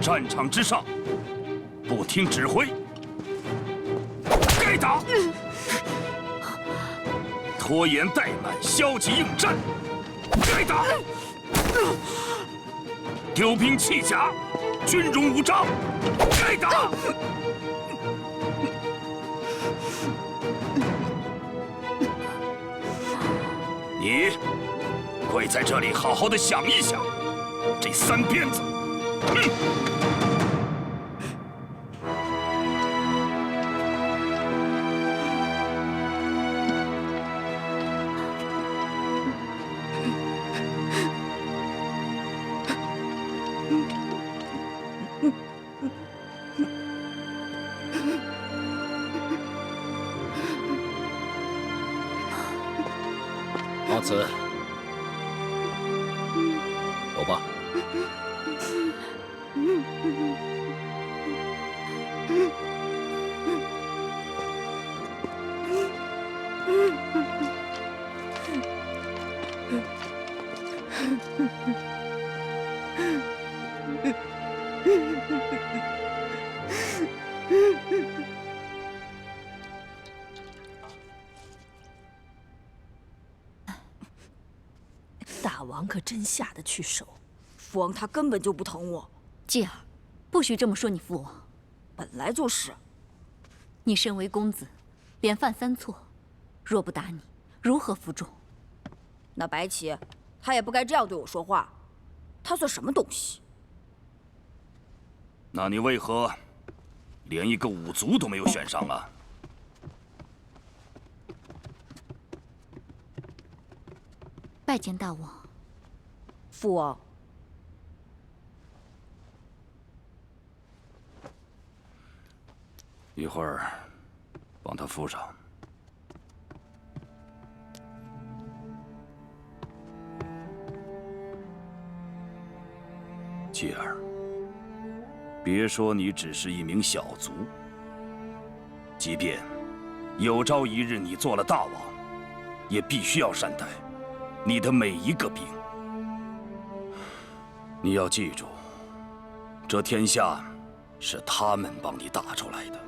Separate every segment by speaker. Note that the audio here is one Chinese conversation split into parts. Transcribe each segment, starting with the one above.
Speaker 1: 战场之上，不听指挥，该打！拖延怠慢，消极应战，该打！丢兵弃甲，军容无章，该打！你跪在这里，好好的想一想，这三鞭子，
Speaker 2: 王子，走吧。
Speaker 3: 大王可真下得去手，父王他根本就不疼我。
Speaker 4: 继儿，不许这么说你父王。
Speaker 3: 本来就是。
Speaker 4: 你身为公子，连犯三错，若不打你，如何服众？
Speaker 3: 那白起，他也不该这样对我说话。他算什么东西？
Speaker 1: 那你为何连一个五族都没有选上啊？
Speaker 4: 拜见大王。
Speaker 3: 父王，
Speaker 1: 一会儿帮他敷上。继儿，别说你只是一名小卒，即便有朝一日你做了大王，也必须要善待你的每一个兵。你要记住，这天下是他们帮你打出来的。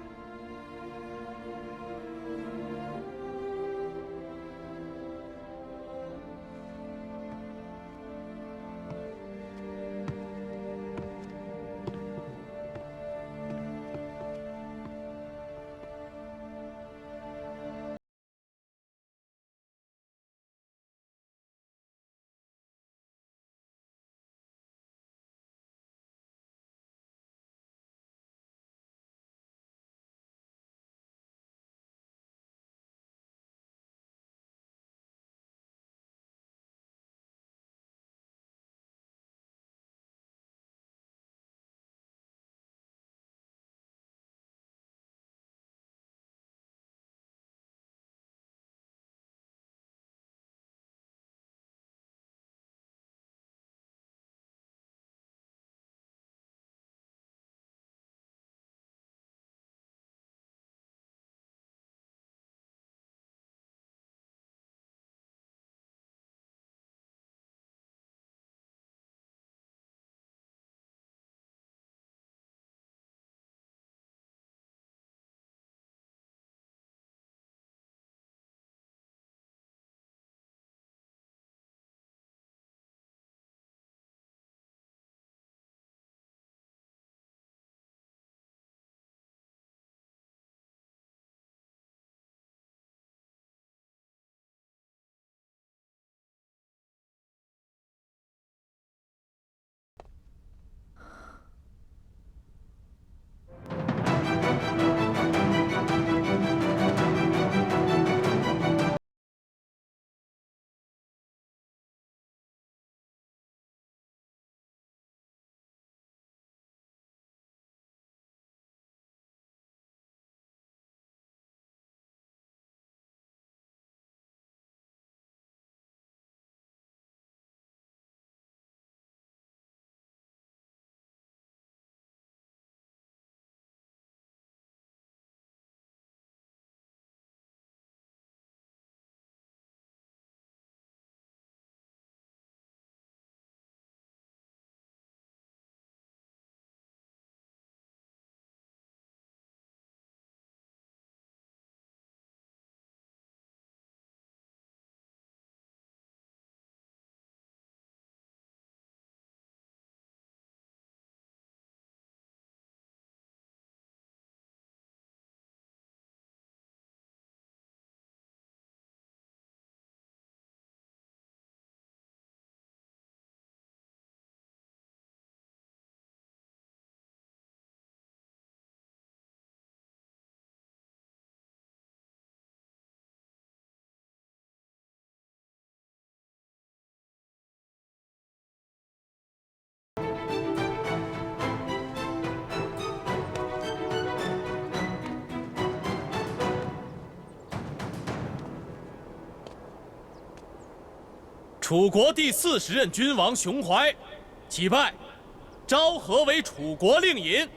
Speaker 5: 楚国第40任君王熊怀，击败，昭和为楚国令尹。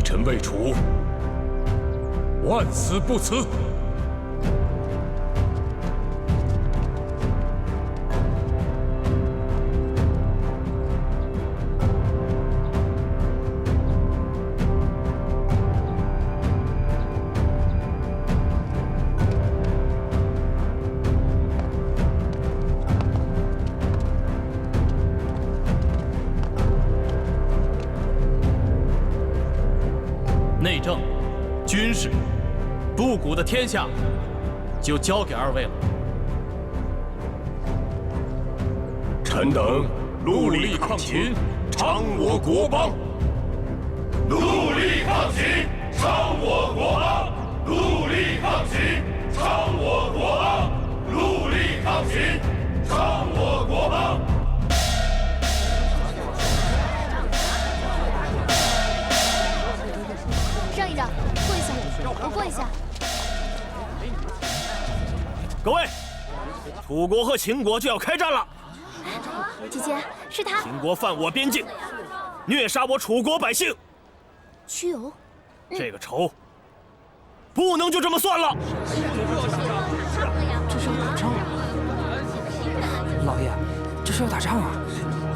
Speaker 6: 臣为楚，万死不辞。
Speaker 5: 内政、军事、布谷的天下，就交给二位了。
Speaker 6: 臣等戮力抗秦，昌我国邦。
Speaker 7: 戮力抗秦，昌我国邦！戮力抗秦，昌我国邦！戮力抗秦，昌我国邦！
Speaker 8: 让一让，过一下，我过一下。
Speaker 5: 各位，楚国和秦国就要开战了。
Speaker 8: 姐姐，是他。
Speaker 5: 秦国犯我边境，虐杀我楚国百姓。
Speaker 8: 蚩尤，
Speaker 5: 这个仇不能就这么算了。
Speaker 9: 这是要打仗啊！老爷，这是要打仗啊！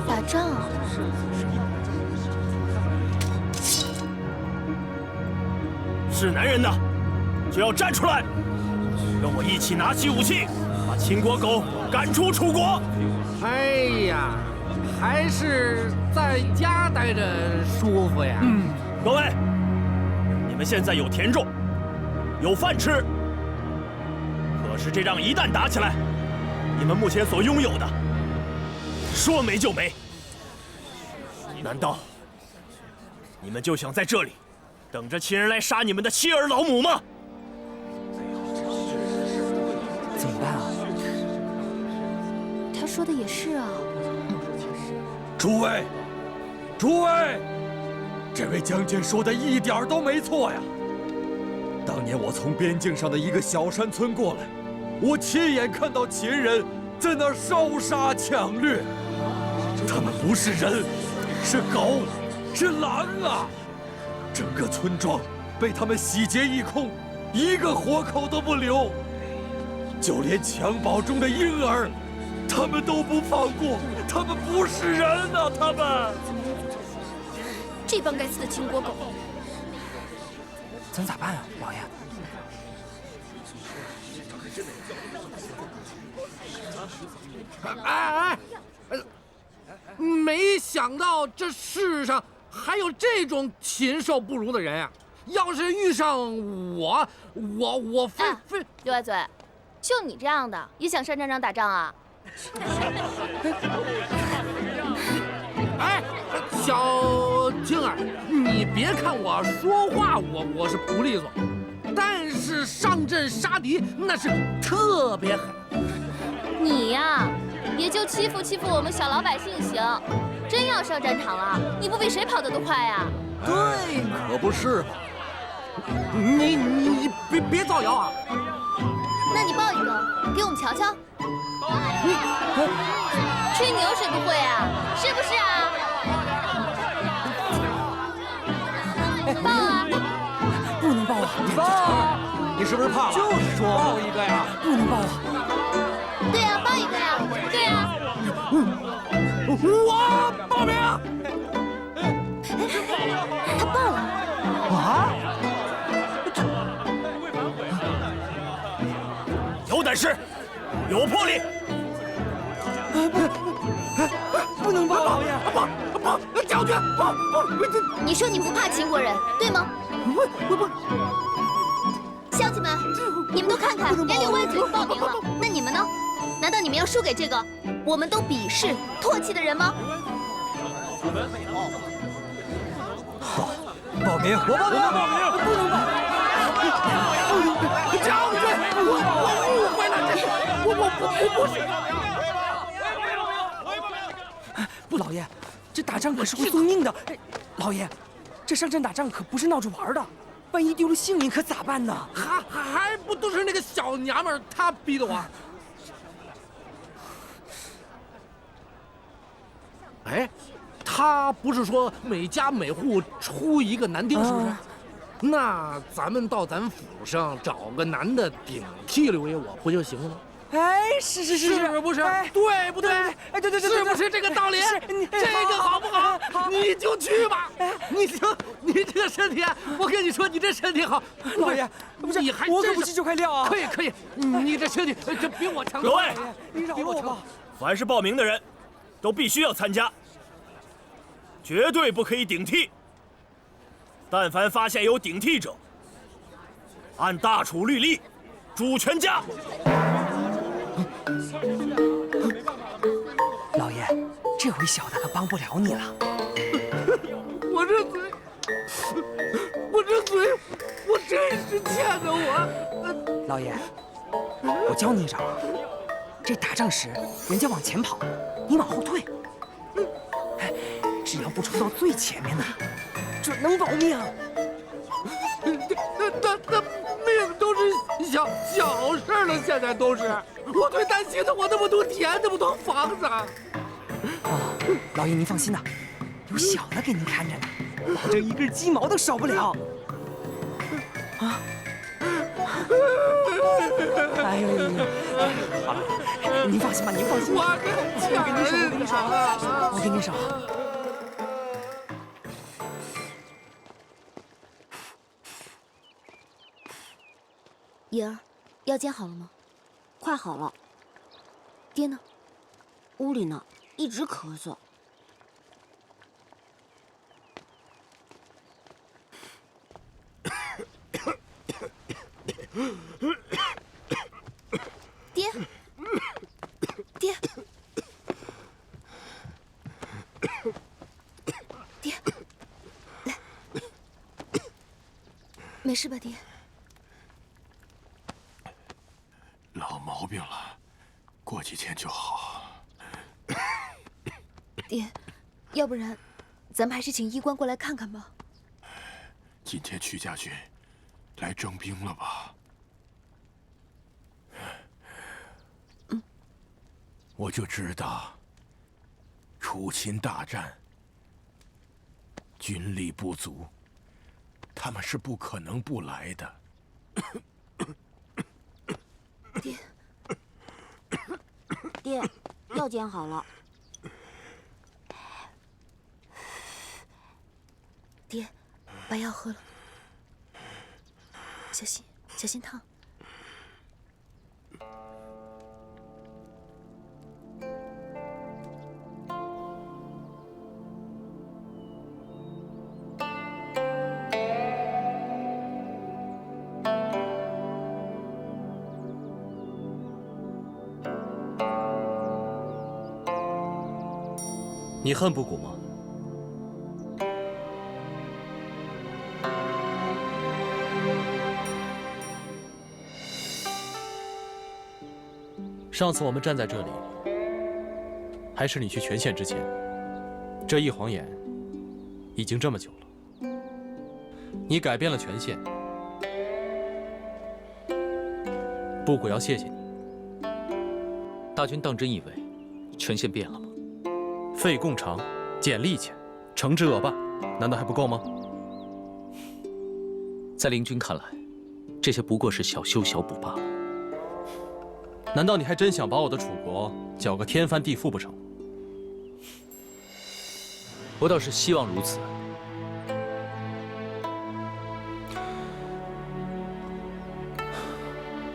Speaker 8: 打仗啊！
Speaker 5: 是男人的，就要站出来，跟我一起拿起武器，把秦国狗赶出楚国。
Speaker 9: 哎呀，还是在家待着舒服呀。
Speaker 5: 各位，你们现在有田种，有饭吃，可是这仗一旦打起来，你们目前所拥有的，说没就没。难道你们就想在这里等着秦人来杀你们的妻儿老母吗？
Speaker 9: 怎么办啊？
Speaker 8: 他说的也是啊。
Speaker 6: 诸位，诸位，这位将军说的一点都没错呀。当年我从边境上的一个小山村过来，我亲眼看到秦人在那儿烧杀抢掠，他们不是人，是狗，是狼啊！整个村庄被他们洗劫一空，一个活口都不留，就连襁褓中的婴儿，他们都不放过。他们不是人啊！他们
Speaker 8: 这帮该死的秦国狗！
Speaker 9: 咱咋办啊，老爷？哎，没想到这世上还有这种禽兽不如的人呀！要是遇上我非
Speaker 8: 刘歪嘴，就你这样的也想上战场打仗啊？哎，小青儿，你别看我说话我是不利索，但是上阵杀敌那是特别狠。你呀，也就欺负我们小老百姓行，真要上战场了，你不比谁跑得都快呀？
Speaker 9: 对，可不是嘛。你别造谣啊！
Speaker 8: 那你报一个，给我们瞧瞧。吹牛谁不会啊？是不是啊？报啊！
Speaker 9: 不能报啊！
Speaker 6: 你报啊！你是不是怕了？
Speaker 9: 就是说
Speaker 6: 报一个呀！
Speaker 9: 不能报啊！
Speaker 8: 对呀，报一个呀！对呀。
Speaker 9: 我报名。
Speaker 8: 他报了。
Speaker 9: 啊？
Speaker 5: 范氏，有魄力！
Speaker 10: 不能吧，老爷！
Speaker 9: 不，将军，不！
Speaker 11: 你说你不怕秦国人，对吗？
Speaker 9: 不。
Speaker 11: 乡亲们，你们都看看，连刘万子都报名了，那你们呢？难道你们要输给这个我们都鄙视、唾弃的人吗？
Speaker 10: 好，报名，我报名，不能报。
Speaker 9: 将军，我误会了，我不是。
Speaker 10: 不，老爷，这打仗可是会送命的。老爷，这上阵打仗可不是闹着玩的，万一丢了性命可咋办呢？
Speaker 9: 还不都是那个小娘们儿她逼的我？哎，她不是说每家每户出一个男丁，是不是？那咱们到咱府上找个男的顶替刘爷我不就行了吗？
Speaker 10: 哎，是
Speaker 9: 不是？
Speaker 10: 哎，
Speaker 9: 对不对？
Speaker 10: 哎，对，
Speaker 9: 是不是这个道理？这个好不好？你就去吧。你这个身体，我跟你说，你这身体好。
Speaker 10: 老爷，不是，
Speaker 9: 你还
Speaker 10: 我可不是这块料啊。
Speaker 9: 可以，你这身体这比我强。
Speaker 5: 各位，
Speaker 10: 你饶了我吧。
Speaker 5: 凡是报名的人，都必须要参加，绝对不可以顶替。但凡发现有顶替者，按大处律例，诛全家。
Speaker 10: 老爷，这回小的可帮不了你了。
Speaker 9: 我这嘴，我真是欠的我。
Speaker 10: 老爷，我教你一招，这打仗时人家往前跑，你往后退，只要不冲到最前面呢，准能保命。
Speaker 9: 那命都是小事了，现在都是。我最担心的，我那么多田，那么多房子。
Speaker 10: 老爷您放心呐，有小的给您看着呢，保证一根鸡毛都少不了。啊！哎呦，好了，您放心吧，您放心吧。我跟你说。
Speaker 11: 莹儿，药煎好了吗？
Speaker 3: 快好了。
Speaker 11: 爹呢？
Speaker 3: 屋里呢，一直咳嗽。
Speaker 11: 爹，爹，爹，来，没事吧，爹？
Speaker 7: 老毛病了，过几天就好。
Speaker 11: 爹，要不然，咱们还是请医官过来看看吧。
Speaker 7: 今天屈家军来征兵了吧？我就知道，楚秦大战，军力不足，他们是不可能不来的。
Speaker 3: 爹，药煎好了。
Speaker 11: 爹，把药喝了，小心烫。
Speaker 5: 你恨不谷吗？
Speaker 12: 上次我们站在这里，还是你去全县之前，这一晃眼，已经这么久了。你改变了全县，不谷要谢谢你。
Speaker 2: 大军当真以为全县变了吗？
Speaker 12: 废共长，减吏钱，惩治恶霸，难道还不够吗？
Speaker 2: 在灵君看来，这些不过是小修小补罢了。
Speaker 12: 难道你还真想把我的楚国搅个天翻地覆不成？
Speaker 2: 我倒是希望如此。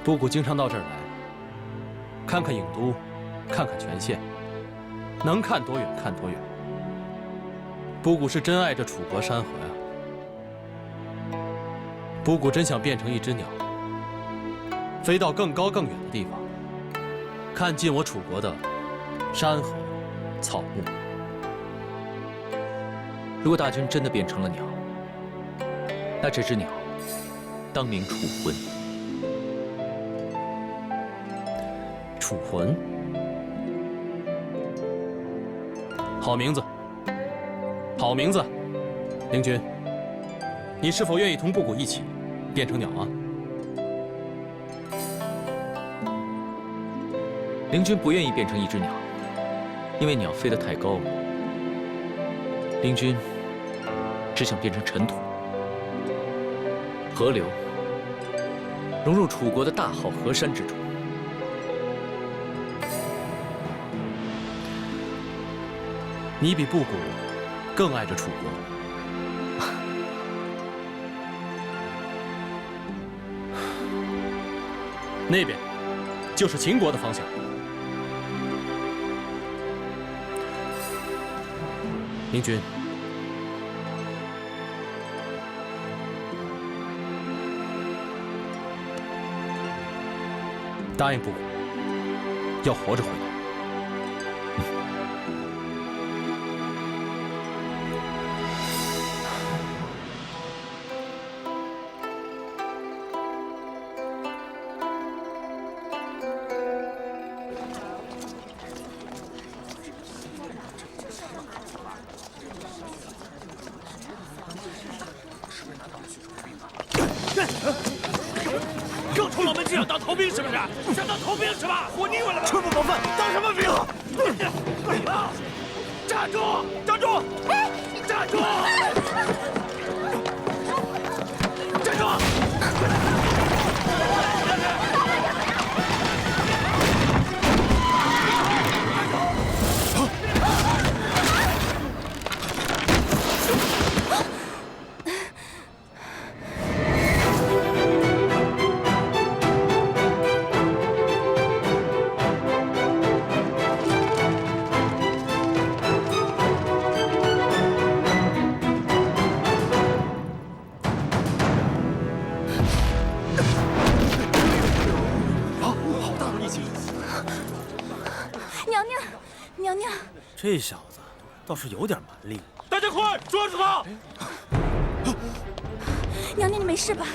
Speaker 12: 布谷经常到这儿来，看看郢都，看看全县，能看多远看多远。布谷是真爱这楚国山河呀。布谷真想变成一只鸟，飞到更高更远的地方，看尽我楚国的山河、草木。
Speaker 2: 如果大军真的变成了鸟，那这只鸟当名楚魂。
Speaker 12: 楚魂，好名字，好名字。灵君，你是否愿意同布谷一起变成鸟啊？
Speaker 2: 灵君不愿意变成一只鸟，因为鸟飞得太高了。灵君只想变成尘土、河流，融入楚国的大好河山之中。
Speaker 12: 你比布谷更爱着楚国。那边就是秦国的方向。明君，答应布谷，要活着回来。
Speaker 5: 又出了门就想当逃兵是不是？想当逃兵是吧？我腻歪了吗？吃不饱饭当什么兵？站住！站住！站住！站住！这小子倒是有点蛮力。
Speaker 7: 大家快抓住他！
Speaker 3: 娘娘，你没事吧？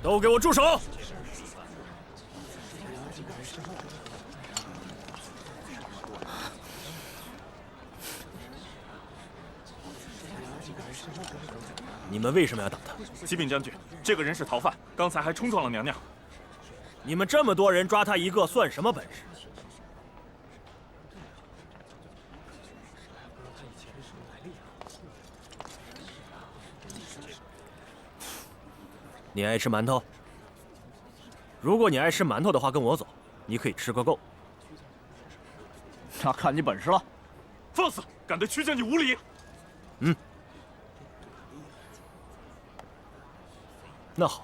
Speaker 5: 都给我住手！你们为什么要打他？
Speaker 13: 启禀将军，这个人是逃犯，刚才还冲撞了娘娘。
Speaker 5: 你们这么多人抓他一个，算什么本事？你爱吃馒头？如果你爱吃馒头的话，跟我走，你可以吃个够。
Speaker 13: 那看你本事了。放肆！敢对曲将军无礼！
Speaker 5: 嗯。那好。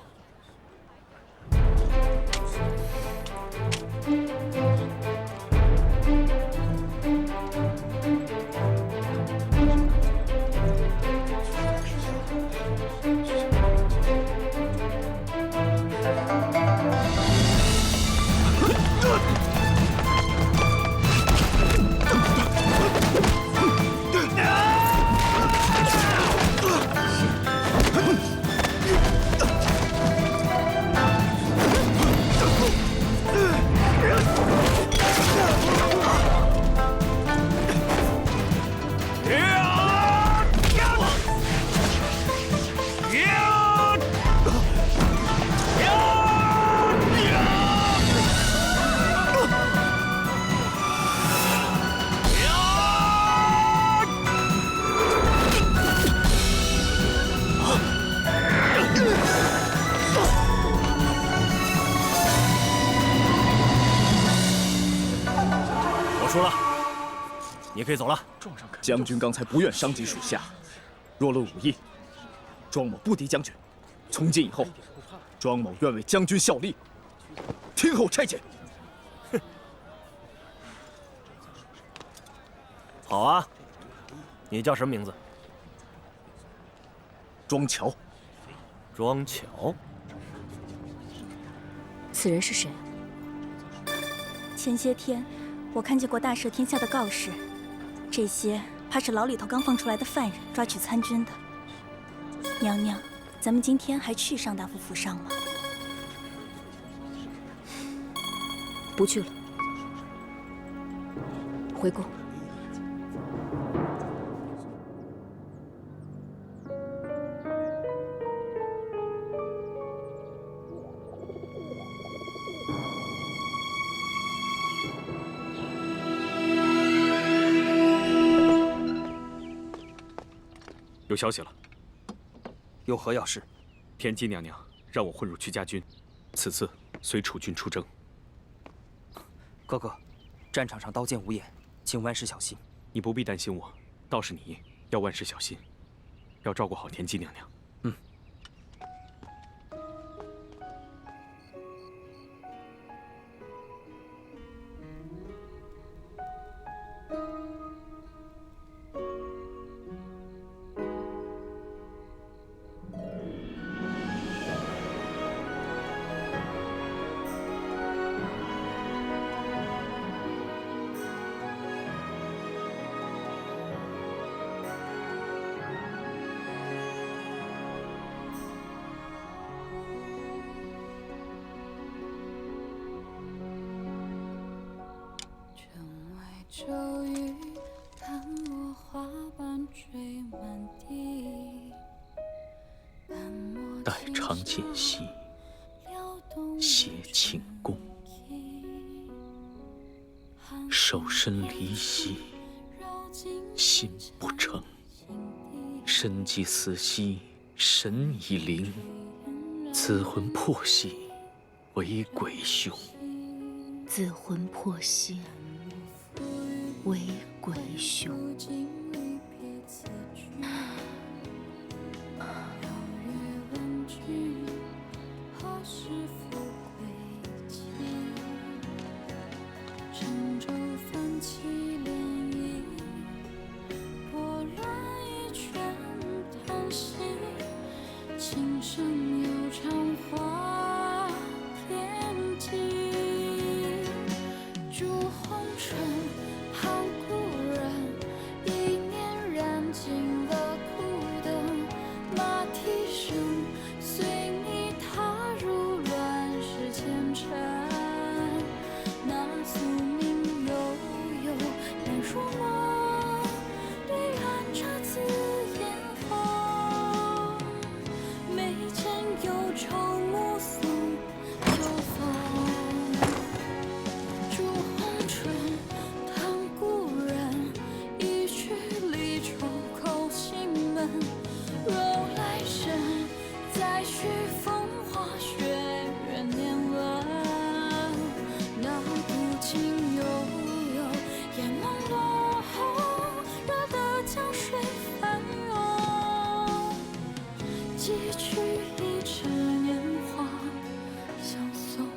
Speaker 5: 你可以走了。
Speaker 14: 将军刚才不愿伤及属下，若论武艺，庄某不敌将军。从今以后，庄某愿为将军效力，听候差遣。
Speaker 5: 哼，好啊，你叫什么名字？
Speaker 14: 庄乔。
Speaker 5: 庄乔。
Speaker 15: 此人是谁？
Speaker 16: 前些天，我看见过大赦天下的告示，这些怕是牢里头刚放出来的犯人抓去参军的。娘娘，咱们今天还去上大夫府上吗？
Speaker 15: 不去了，回宫。
Speaker 17: 有消息了。
Speaker 10: 有何要事？
Speaker 17: 田姬娘娘让我混入屈家军，此次随楚军出征。
Speaker 10: 哥哥，战场上刀剑无眼，请万事小心。
Speaker 17: 你不必担心我，倒是你要万事小心，要照顾好田姬娘娘。
Speaker 10: 嗯。
Speaker 18: 骤雨看落花瓣坠满地，
Speaker 2: 待长剑兮，携寝宫。手身离兮，心不诚。身既死兮，神已灵。自魂魄兮，为鬼雄。
Speaker 4: 自魂魄兮，为鬼雄。
Speaker 18: 琴声悠长化天际，烛红唇，旁故人，一念燃尽了苦灯，马蹄声随你踏入乱世前尘，那宿命悠悠，难说梦，对暗茶自烟红。眉间忧愁目送秋风，烛红唇，叹故人，一曲离愁叩心门。若来生再续风花雪月年轮，那古今悠悠，烟朦落后，惹得江水翻涌。几曲一池年华相送。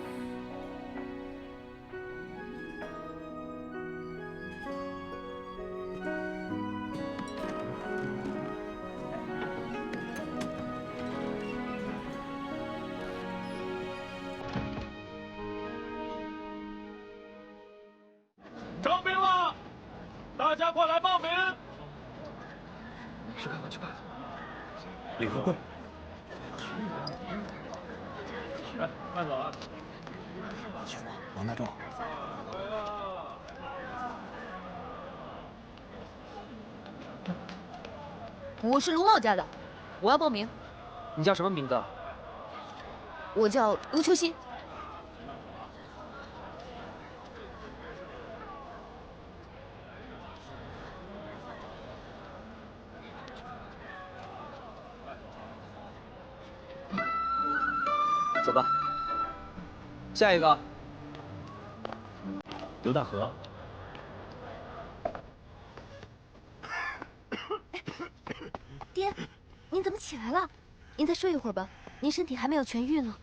Speaker 7: 征兵了，大家快来报名！
Speaker 14: 去看看，去看看。李富贵。
Speaker 7: 来，慢走啊！
Speaker 14: 王大壮。
Speaker 19: 我是卢茂家的，我要报名。
Speaker 10: 你叫什么名字？
Speaker 19: 我叫卢秋心。
Speaker 10: 走吧。下一个。
Speaker 14: 刘大河。
Speaker 19: 您怎么起来了？您再睡一会儿吧，您身体还没有痊愈呢。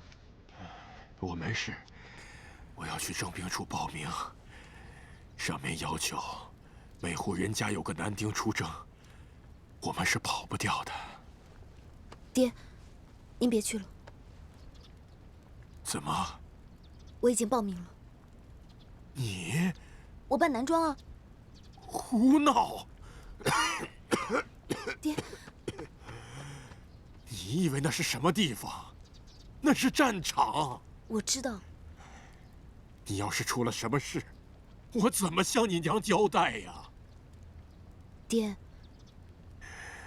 Speaker 20: 我没事，我要去征兵处报名。上面要求每户人家有个男丁出征，我们是跑不掉的。
Speaker 15: 爹，您别去了。
Speaker 20: 怎么？
Speaker 15: 我已经报名了。
Speaker 20: 你？
Speaker 15: 我扮男装啊。
Speaker 20: 胡闹！
Speaker 15: 爹，
Speaker 20: 你以为那是什么地方？那是战场。
Speaker 15: 我知道。
Speaker 20: 你要是出了什么事，我怎么向你娘交代呀？
Speaker 15: 爹，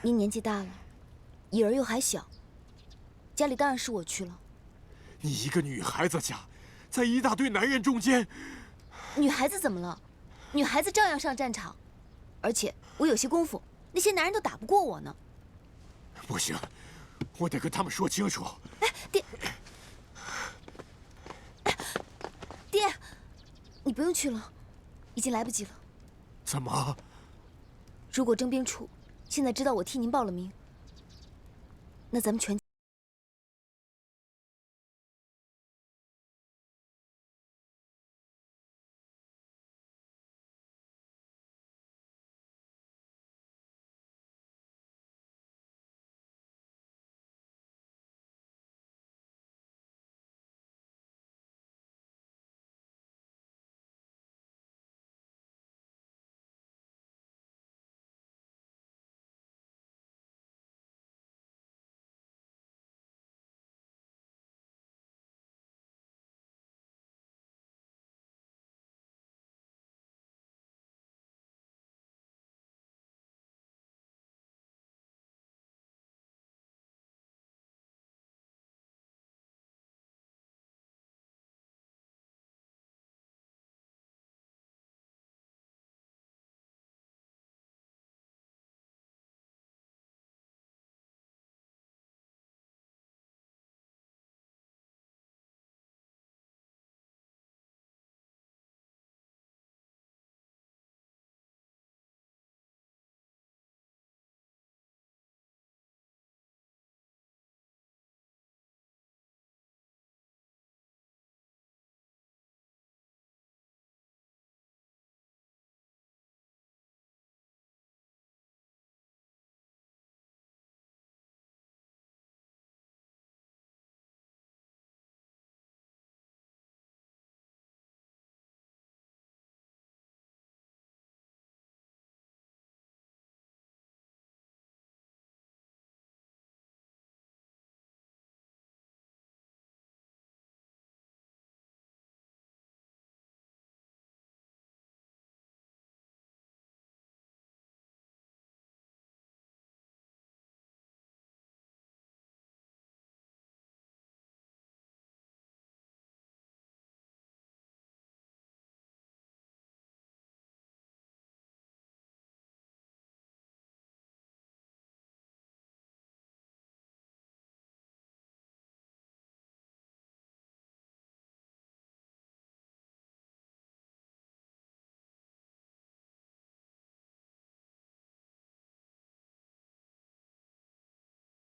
Speaker 15: 您年纪大了，怡儿又还小，家里当然是我去了。
Speaker 20: 你一个女孩子家，在一大堆男人中间，
Speaker 15: 女孩子怎么了？女孩子照样上战场，而且我有些功夫，那些男人都打不过我呢。
Speaker 20: 不行，我得跟他们说清楚。
Speaker 15: 哎，爹，爹，你不用去了，已经来不及了。
Speaker 20: 怎么？
Speaker 15: 如果征兵处现在知道我替您报了名，那咱们全……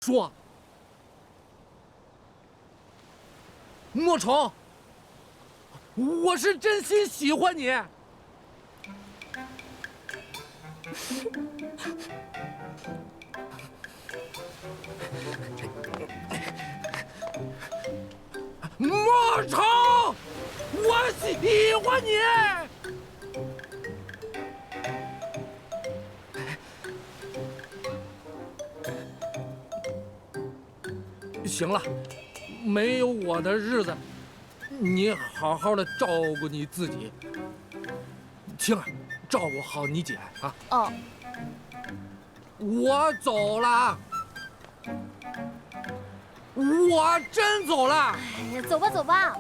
Speaker 9: 说，莫愁，我是真心喜欢你。莫愁，我喜欢你。行了，没有我的日子，你好好的照顾你自己。青儿，照顾好你姐啊。
Speaker 19: 哦。
Speaker 9: 我走了，我真走了。
Speaker 11: 哎呀，走吧走吧。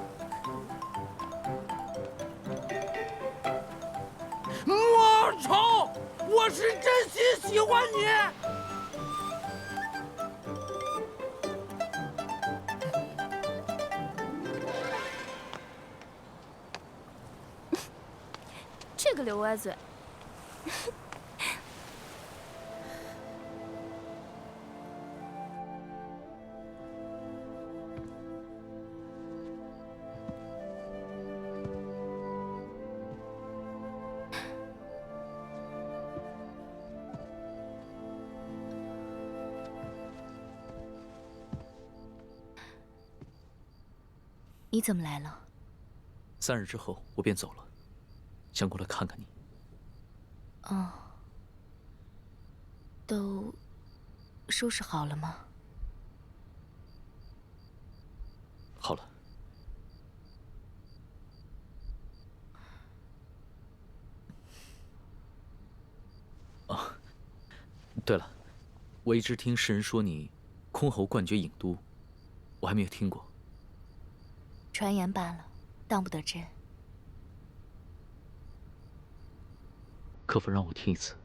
Speaker 9: 莫愁，我是真心喜欢你。
Speaker 16: 这个刘歪嘴。
Speaker 4: 你怎么来了
Speaker 2: ？3日之后我便走了，想过来看看你。
Speaker 4: 哦，都收拾好了吗？
Speaker 2: 好了。哦，对了，我一直听世人说你箜篌冠绝郢都，我还没有听过。
Speaker 4: 传言罢了，当不得真。
Speaker 2: 可否让我听一次？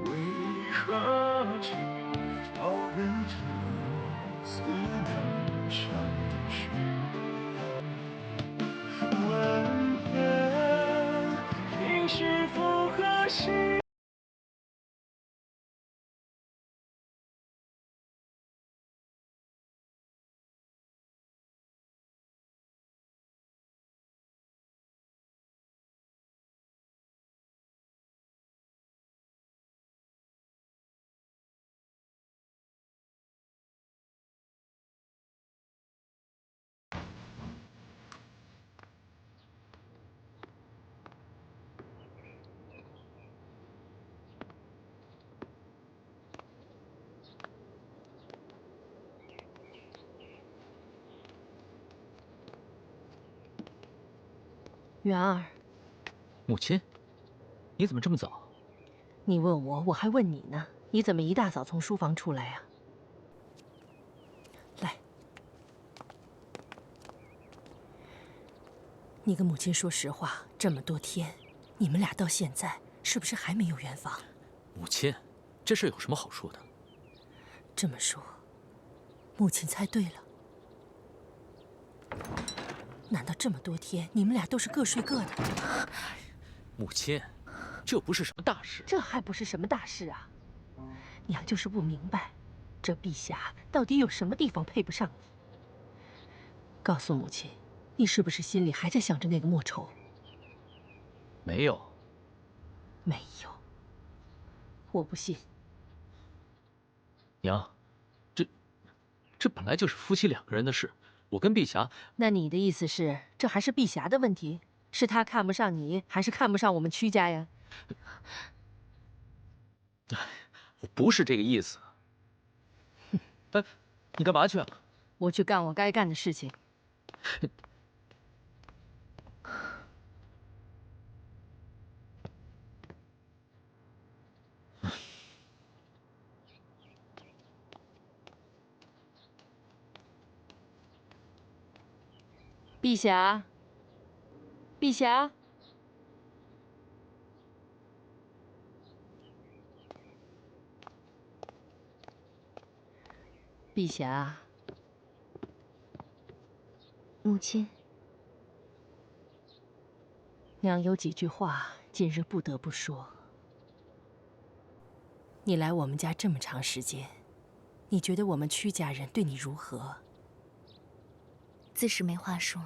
Speaker 18: 为何情到变成思念相许？问天应是否何夕？
Speaker 21: 元儿，
Speaker 2: 母亲，你怎么这么早？
Speaker 21: 你问我，我还问你呢。你怎么一大早从书房出来啊？来，你跟母亲说实话，这么多天，你们俩到现在是不是还没有圆房？
Speaker 2: 母亲，这事有什么好说的？
Speaker 21: 这么说，母亲猜对了。难道这么多天你们俩都是各睡各的？
Speaker 2: 母亲，这不是什么大事。
Speaker 21: 这还不是什么大事啊！娘就是不明白，这碧霞到底有什么地方配不上你？告诉母亲，你是不是心里还在想着那个莫愁？
Speaker 2: 没有。
Speaker 21: 没有。我不信。
Speaker 2: 娘，这本来就是夫妻2个人的事。我跟碧霞，
Speaker 21: 那你的意思是，这还是碧霞的问题？是她看不上你，还是看不上我们屈家呀？
Speaker 2: 我不是这个意思。哎，你干嘛去啊？
Speaker 21: 我去干我该干的事情。碧霞，碧霞，碧霞，
Speaker 19: 母亲，
Speaker 21: 娘有几句话，今日不得不说。你来我们家这么长时间，你觉得我们屈家人对你如何？
Speaker 4: 自是没话说。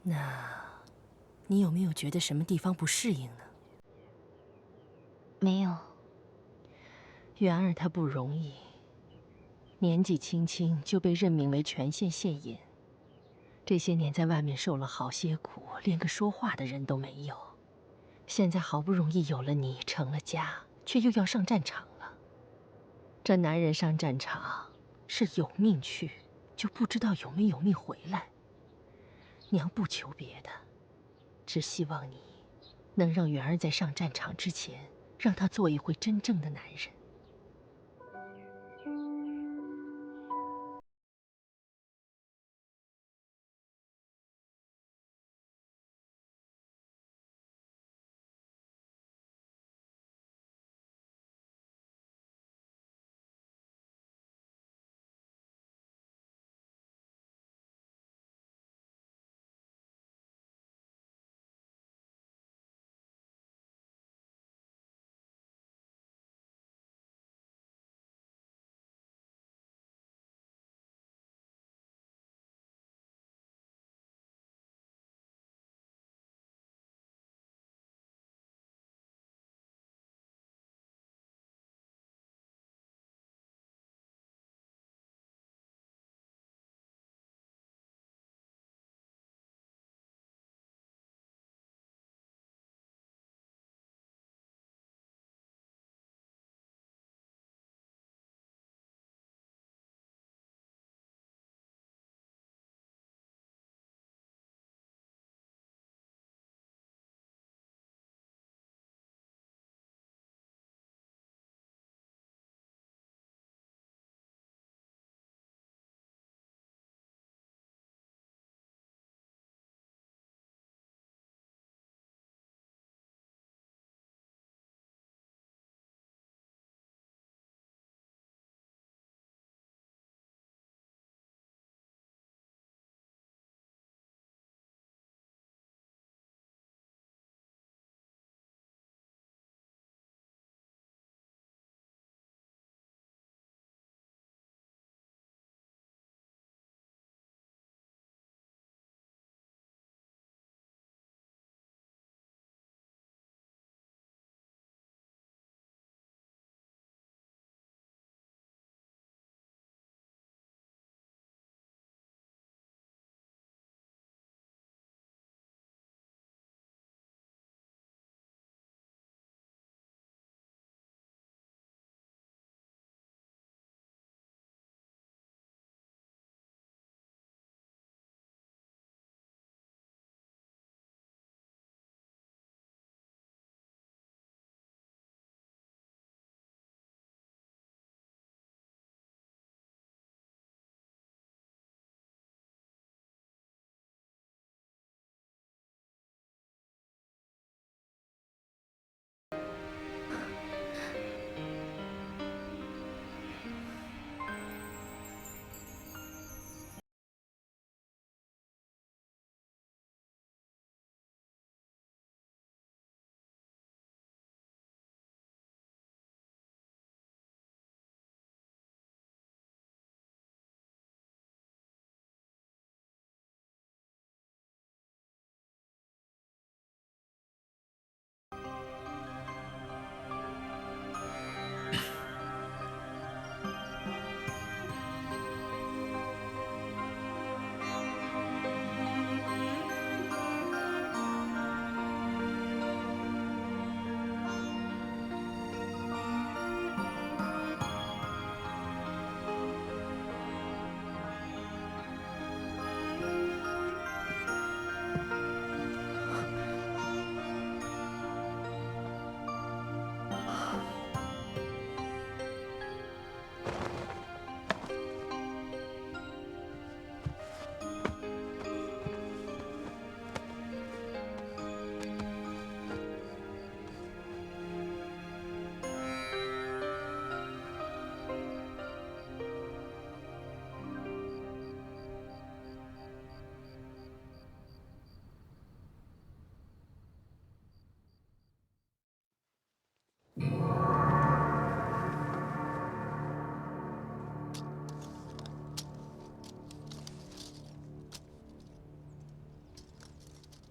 Speaker 21: 那，你有没有觉得什么地方不适应呢？
Speaker 4: 没有。
Speaker 21: 元儿她不容易，年纪轻轻就被任命为全县县尹，这些年在外面受了好些苦，连个说话的人都没有。现在好不容易有了你，成了家，却又要上战场了。这男人上战场是有命去，就不知道有没有命回来。娘不求别的，只希望你能让元儿在上战场之前，让他做一回真正的男人。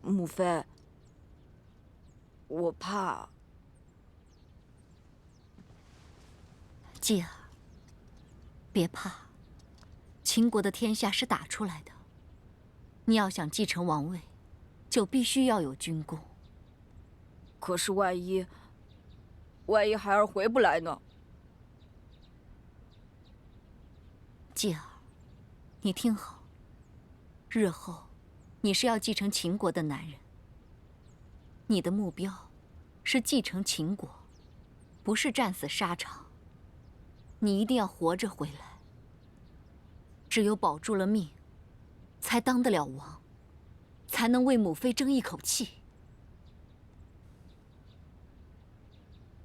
Speaker 3: 母妃，我怕。
Speaker 4: 继儿，别怕，秦国的天下是打出来的。你要想继承王位，就必须要有军功。
Speaker 3: 可是万一孩儿回不来呢？
Speaker 4: 继儿，你听好，日后你是要继承秦国的男人，你的目标是继承秦国，不是战死沙场。你一定要活着回来。只有保住了命，才当得了王，才能为母妃争一口气。